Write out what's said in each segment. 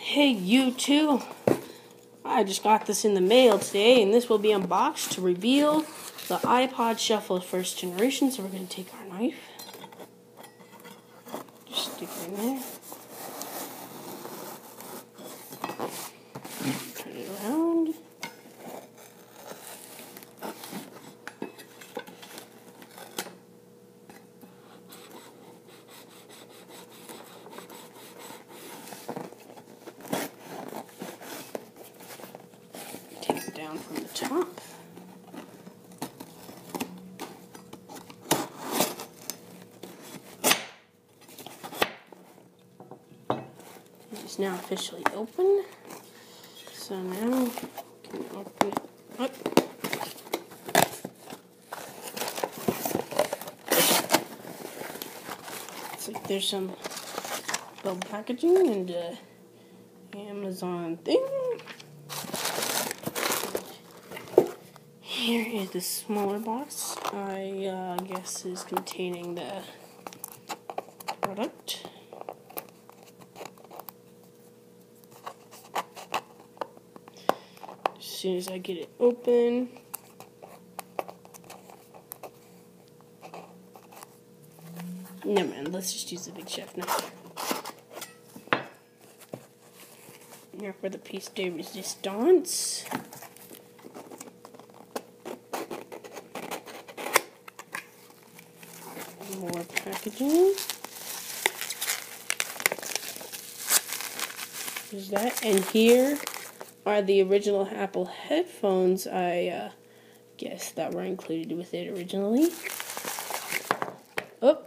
Hey, you too. I just got this in the mail today, and this will be unboxed to reveal the iPod Shuffle first generation. So we're going to take our knife, just stick it in there, turn it around. Take it down from the top. It's now officially open. So now we can open it up. It's like there's some little packaging and Amazon thing. Here is the smaller box. I guess is containing the product. As soon as I get it open, never mind, let's just use the big chef knife. Now for the piece de resistance. More packaging. There's that, and here are the original Apple headphones, I guess, that were included with it originally. Oh,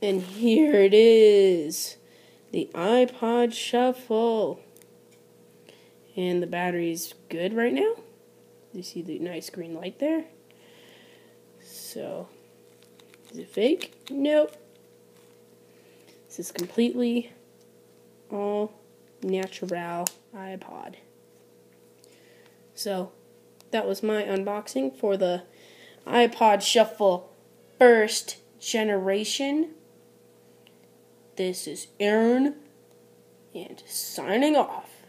and here it is, the iPod Shuffle. And the battery's good right now. You see the nice green light there? So, is it fake? Nope. This is completely all natural iPod. So, that was my unboxing for the iPod Shuffle first generation. This is Aaron, and signing off.